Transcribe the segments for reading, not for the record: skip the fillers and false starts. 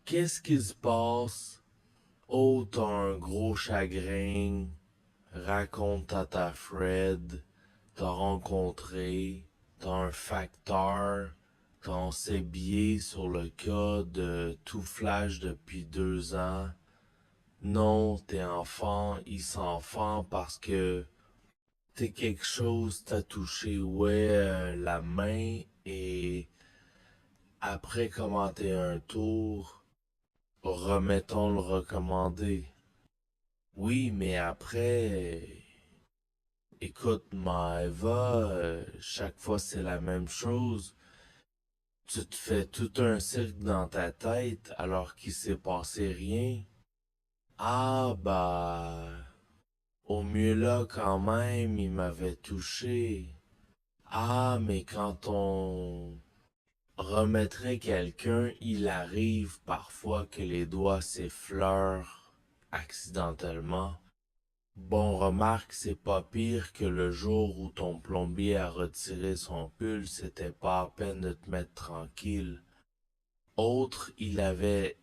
Qu'est-ce qui se passe? Oh, t'as un gros chagrin, raconte à ta Fred, t'as rencontré, t'as un facteur, t'en sais bien sur le cas de tout flash depuis 2 ans. Non, tes enfants, ils s'enfant parce que t'es quelque chose t'a touché, ouais, la main et après commenter un tour, remettons le recommandé. Oui, mais après, écoute, Maëva, chaque fois c'est la même chose. Tu te fais tout un cirque dans ta tête alors qu'il s'est passé rien. Ah bah, au mieux là quand même, il m'avait touché. Ah, mais quand on remettrait quelqu'un, il arrive parfois que les doigts s'effleurent accidentellement. Bon, remarque, c'est pas pire que le jour où ton plombier a retiré son pull, c'était pas à peine de te mettre tranquille. Autre, il avait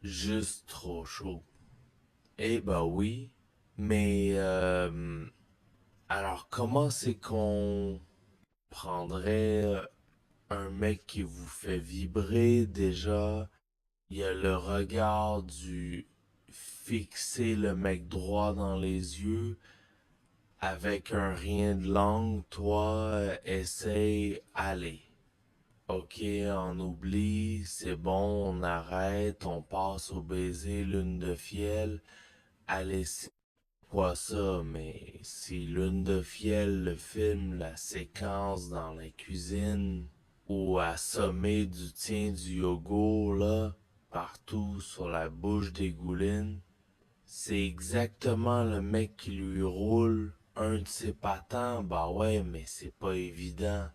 juste trop chaud. Eh ben oui, mais alors comment c'est qu'on prendrait un mec qui vous fait vibrer déjà? Il y a le regard du fixer le mec droit dans les yeux. Avec un rien de langue, toi, essaye, allez. Ok, on oublie, c'est bon, on arrête, on passe au baiser, lune de fiel. Allez, c'est quoi ça, mais si lune de fiel, le film, la séquence dans la cuisine, ou assommé du tien du yogourt, là, partout sur la bouche des goulines, c'est exactement le mec qui lui roule un de ses patins. Bah ouais, mais c'est pas évident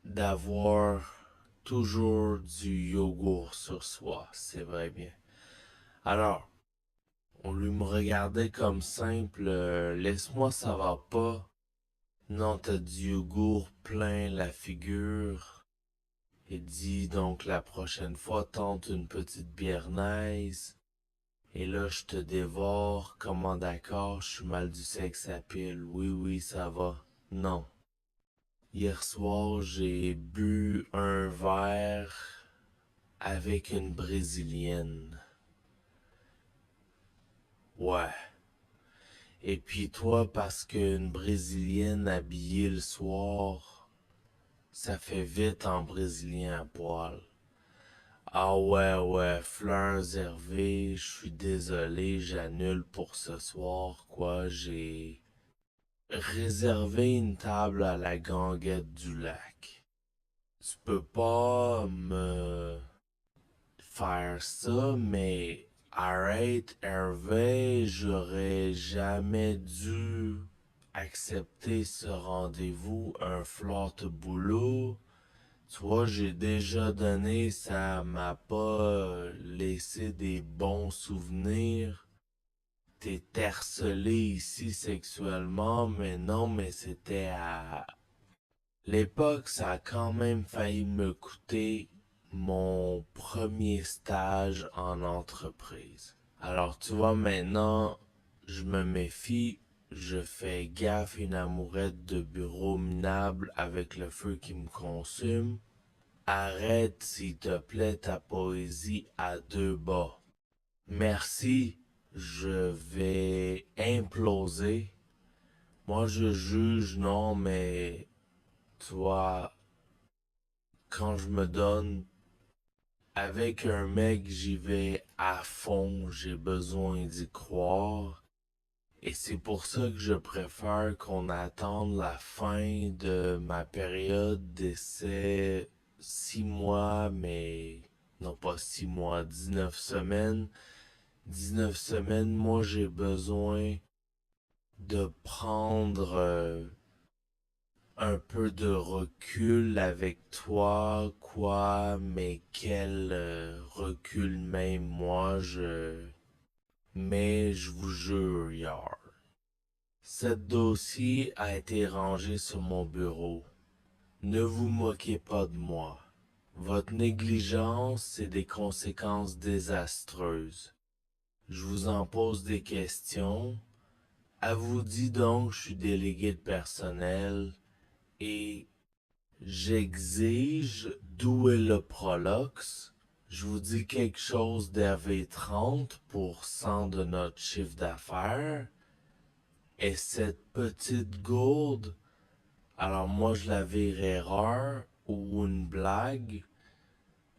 d'avoir toujours du yogourt sur soi, c'est vrai bien. Alors, on lui me regardait comme simple, laisse-moi ça va pas. Non, t'as du yogourt plein la figure. Et dit donc la prochaine fois tente une petite bière nice. Et là, je te dévore. Comment d'accord, je suis mal du sexe à pile. Oui, oui, ça va. Non. Hier soir, j'ai bu un verre avec une Brésilienne. Ouais. Et puis toi, parce qu'une Brésilienne habillée le soir, ça fait vite en Brésilien à poil. Ah ouais, ouais, Fleurs Hervé, je suis désolé, j'annule pour ce soir, quoi, j'ai réservé une table à la Ganguette du Lac. Tu peux pas me faire ça, mais arrête, Hervé, j'aurais jamais dû accepter ce rendez-vous, un flotte boulot. Tu vois, j'ai déjà donné, ça m'a pas laissé des bons souvenirs. T'es tercelé ici sexuellement, mais non, mais c'était à l'époque, ça a quand même failli me coûter mon premier stage en entreprise. Alors tu vois, maintenant, je me méfie, je fais gaffe, une amourette de bureau minable avec le feu qui me consume. Arrête, s'il te plaît, ta poésie à deux bas. Merci, je vais imploser. Moi, je juge, non, mais toi, quand je me donne avec un mec, j'y vais à fond, j'ai besoin d'y croire. Et c'est pour ça que je préfère qu'on attende la fin de ma période d'essai 6 mois, mais non pas 6 mois, 19 semaines. 19 semaines, moi j'ai besoin de prendre un peu de recul avec toi, quoi, mais quel recul même moi je... Mais je vous jure, yard. Ce dossier a été rangé sur mon bureau. Ne vous moquez pas de moi. Votre négligence, c'est des conséquences désastreuses. Je vous en pose des questions. À vous dit donc, je suis délégué de personnel et j'exige d'où est le Prolox. Je vous dis quelque chose d'RV 30% de notre chiffre d'affaires. Et cette petite gourde, alors moi je la vire erreur ou une blague.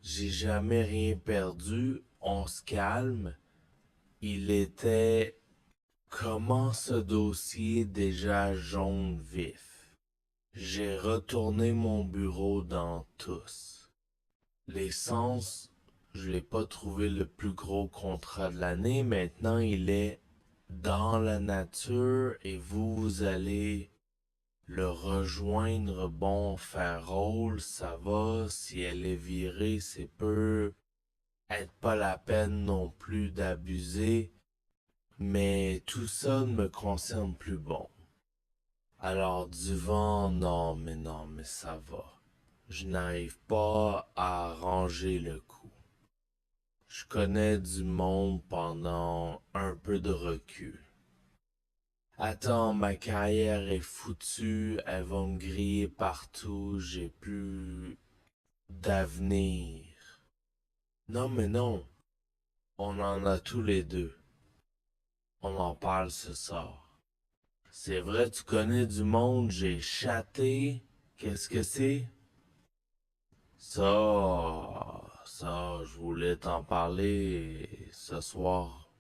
J'ai jamais rien perdu. On se calme. Il était comment ce dossier déjà jaune vif. J'ai retourné mon bureau dans tous. L'essence, je l'ai pas trouvé le plus gros contrat de l'année. Maintenant, il est dans la nature et vous allez le rejoindre. Bon, faire rôle, ça va. Si elle est virée, c'est peu être pas la peine non plus d'abuser. Mais tout ça ne me concerne plus bon. Alors du vent, non, mais ça va. Je n'arrive pas à ranger le coup. Je connais du monde pendant un peu de recul. Attends, ma carrière est foutue, elle va me griller partout, j'ai plus d'avenir. Non mais non, on en a tous les deux. On en parle ce soir. C'est vrai, tu connais du monde, j'ai chaté. Qu'est-ce que c'est? Ça, je voulais t'en parler ce soir.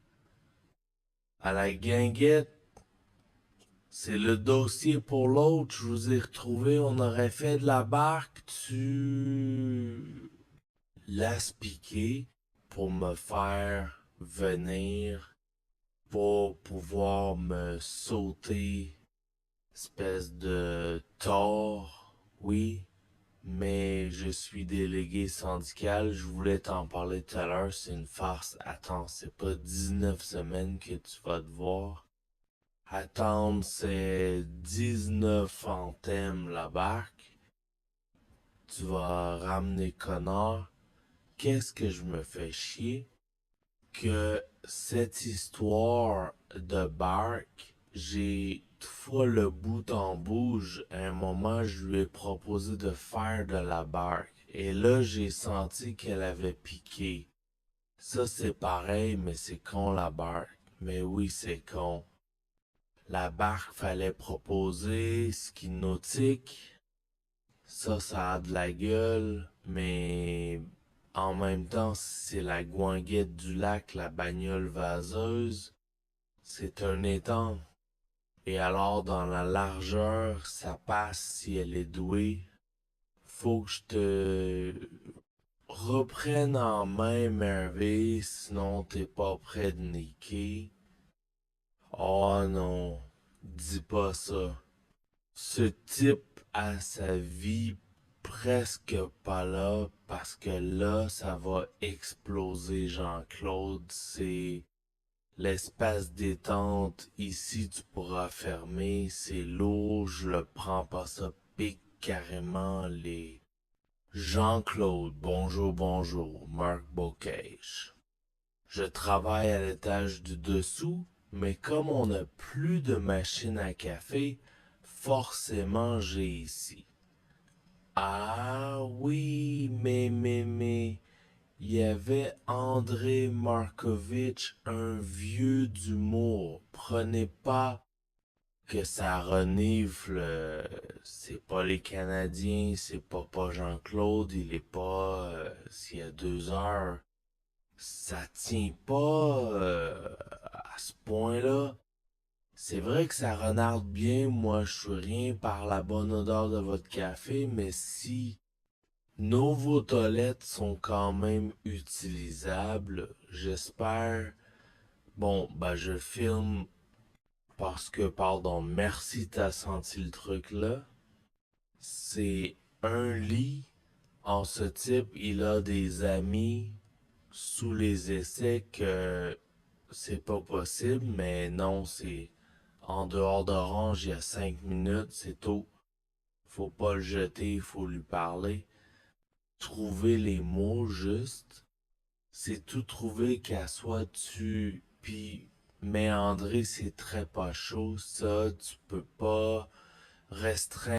À la guinguette, c'est le dossier pour l'autre, je vous ai retrouvé, on aurait fait de la barque, tu l'as piqué pour me faire venir, pour pouvoir me sauter, espèce de tort, oui. Mais je suis délégué syndical, je voulais t'en parler tout à l'heure, c'est une farce. Attends, c'est pas 19 semaines que tu vas devoir attendre, c'est 19 en thème la barque. Tu vas ramener connard. Qu'est-ce que je me fais chier? Que cette histoire de barque, j'ai toutefois le bout en bouge. À un moment, je lui ai proposé de faire de la barque. Et là, j'ai senti qu'elle avait piqué. Ça, c'est pareil, mais c'est con la barque. Mais oui, c'est con. La barque fallait proposer ski nautique. Ça a de la gueule, mais en même temps, c'est la Guinguette du lac, la bagnole vaseuse. C'est un étang. Et alors, dans la largeur, ça passe si elle est douée. Faut que je te reprenne en main, Merveille, sinon t'es pas prêt de niquer. Oh non, dis pas ça. Ce type a sa vie presque pas là, parce que là, ça va exploser, Jean-Claude. C'est l'espace détente. Ici, tu pourras fermer. C'est lourd, je le prends pas, ça pique carrément les... Jean-Claude, bonjour, Marc Bocage. Je travaille à l'étage du dessous, mais comme on n'a plus de machine à café, forcément j'ai ici. Ah oui, mais, il y avait André Markovitch, un vieux d'humour. Prenez pas que ça renifle, c'est pas les Canadiens, c'est pas Jean-Claude, il est pas, s'il y a 2 heures. Ça tient pas à ce point-là. C'est vrai que ça renarde bien, moi je suis rien par la bonne odeur de votre café, mais si vos toilettes sont quand même utilisables, j'espère. Bon, bah je filme parce que, pardon, merci t'as senti le truc là. C'est un lit. En ce type, il a des amis sous les essais que c'est pas possible, mais non, c'est en dehors d'Orange, il y a 5 minutes, c'est tôt. Faut pas le jeter, faut lui parler. trouver les mots justes. C'est tout trouver qu'à soi tu... Puis méandrer, c'est très pas chaud, ça, tu peux pas restreindre